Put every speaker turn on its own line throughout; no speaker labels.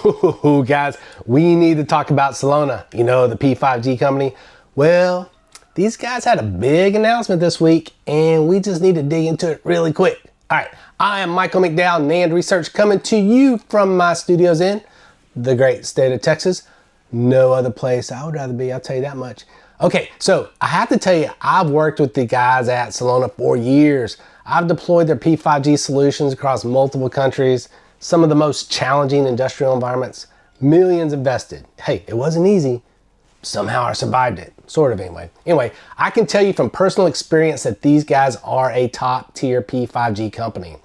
Ooh, guys, we need to talk about Celona, you know, the P5G company. Well, these guys had a big announcement this week, and we just need to dig into it really quick. All right, I am Michael McDowell, NAND Research, coming to you from my studios in the great state of Texas. No other place I would rather be, I'll tell you that much. Okay, so I have to tell you, I've worked with the guys at Celona for years. I've deployed their P5G solutions across multiple countries, some of the most challenging industrial environments, millions invested. Hey, it wasn't easy. Somehow I survived it, sort of anyway. Anyway, I can tell you from personal experience that these guys are a top tier P5G company.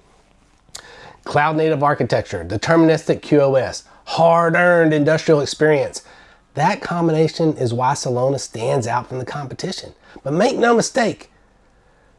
Cloud native architecture, deterministic QoS, hard-earned industrial experience. That combination is why Celona stands out from the competition. But make no mistake,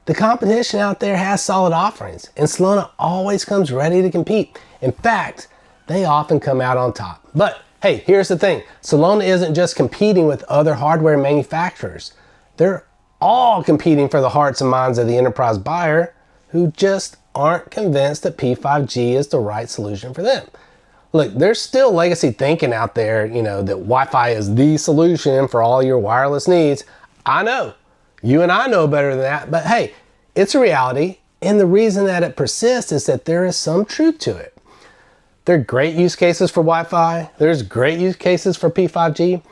the competition out there has solid offerings, and Celona always comes ready to compete. In fact, they often come out on top. But hey, here's the thing. Celona isn't just competing with other hardware manufacturers. They're all competing for the hearts and minds of the enterprise buyer who just aren't convinced that P5G is the right solution for them. Look, there's still legacy thinking out there, you know, that Wi-Fi is the solution for all your wireless needs. I know. You and I know better than that, but hey, it's a reality, and the reason that it persists is that there is some truth to it. There are great use cases for Wi-Fi, there's great use cases for P5G,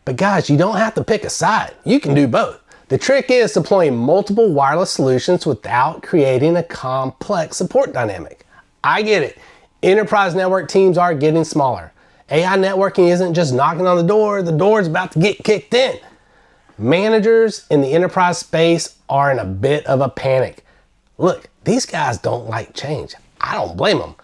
but guys, you don't have to pick a side. You can do both. The trick is deploying multiple wireless solutions without creating a complex support dynamic. I get it. Enterprise network teams are getting smaller. AI networking isn't just knocking on the door's about to get kicked in. Managers in the enterprise space are in a bit of a panic. Look, these guys don't like change. I don't blame them.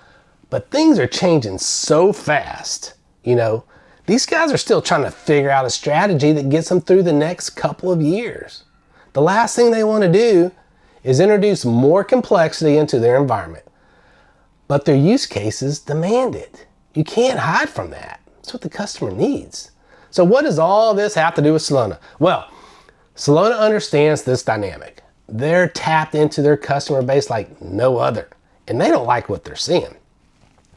But things are changing so fast, you know. These guys are still trying to figure out a strategy that gets them through the next couple of years. The last thing they want to do is introduce more complexity into their environment. But their use cases demand it. You can't hide from that. It's what the customer needs. So what does all this have to do with Celona? Well, Celona understands this dynamic. They're tapped into their customer base like no other, and they don't like what they're seeing.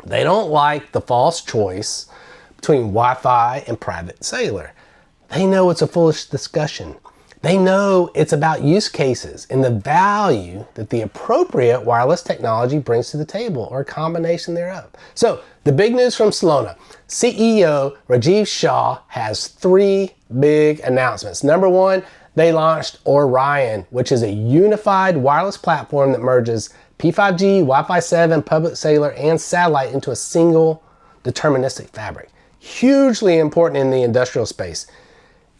They don't like the false choice between Wi-Fi and private cellular. They know it's a foolish discussion. They know it's about use cases and the value that the appropriate wireless technology brings to the table, or a combination thereof. So the big news from Celona, CEO Rajiv Shah has three big announcements. Number one, they launched Orion, which is a unified wireless platform that merges P5G, Wi-Fi 7, public cellular, and satellite into a single deterministic fabric. Hugely important in the industrial space.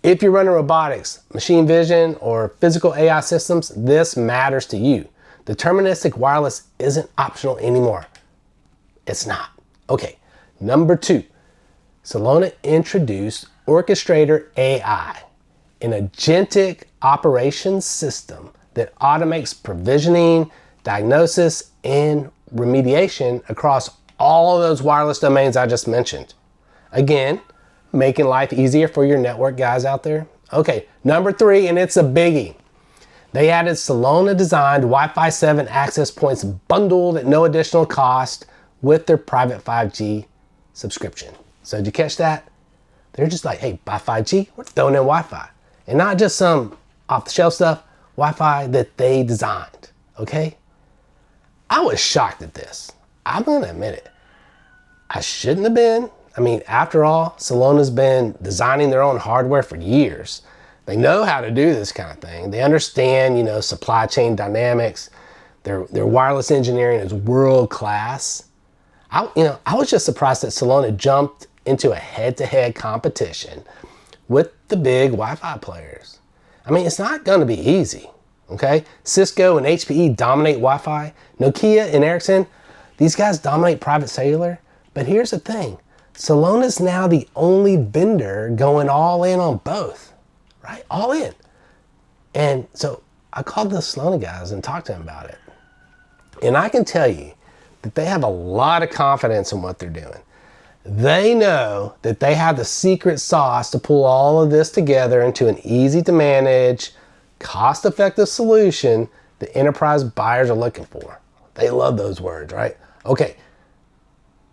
If you're running robotics, machine vision, or physical AI systems, this matters to you. Deterministic wireless isn't optional anymore. It's not. Okay, number two, Celona introduced Orchestrator AI, an agentic operations system that automates provisioning, diagnosis, and remediation across all of those wireless domains I just mentioned. Again, making life easier for your network guys out there. Okay, number three, and it's a biggie. They added Celona designed Wi-Fi 7 access points bundled at no additional cost with their private 5G subscription. So did you catch that? They're just like, hey, buy 5G, we're throwing in Wi-Fi. And not just some off-the-shelf stuff, Wi-Fi that they designed, okay? I was shocked at this. I'm gonna admit it. I shouldn't have been. I mean, after all, Celona's been designing their own hardware for years. They know how to do this kind of thing. They understand, you know, supply chain dynamics. Their wireless engineering is world class. I was just surprised that Celona jumped into a head-to-head competition with the big Wi-Fi players. I mean, it's not going to be easy, okay? Cisco and HPE dominate Wi-Fi. Nokia and Ericsson, these guys dominate private cellular. But here's the thing. Celona's now the only vendor going all in on both, right? All in. And so I called the Celona guys and talked to them about it. And I can tell you that they have a lot of confidence in what they're doing. They know that they have the secret sauce to pull all of this together into an easy to manage, cost-effective solution that enterprise buyers are looking for. They love those words, right? Okay,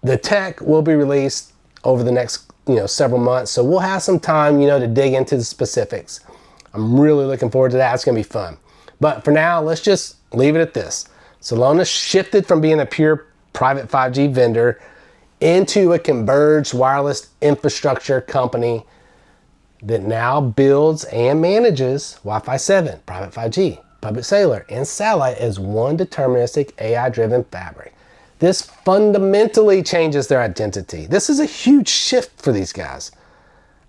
the tech will be released over the next several months. So we'll have some time to dig into the specifics. I'm really looking forward to that. It's going to be fun. But for now, let's just leave it at this. Celona shifted from being a pure private 5G vendor into a converged wireless infrastructure company that now builds and manages Wi-Fi 7, private 5G, public cellular, and satellite as one deterministic AI-driven fabric. This fundamentally changes their identity. This is a huge shift for these guys.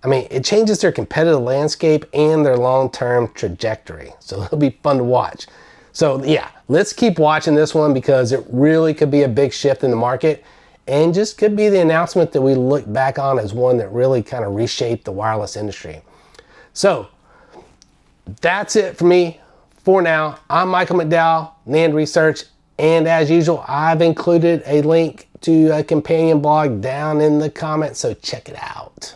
I mean, it changes their competitive landscape and their long-term trajectory. So it'll be fun to watch. So yeah, let's keep watching this one because it really could be a big shift in the market and just could be the announcement that we look back on as one that really kind of reshaped the wireless industry. So that's it for me for now. I'm Michael McDowell, NAND Research, and as usual, I've included a link to a companion blog down in the comments, so check it out.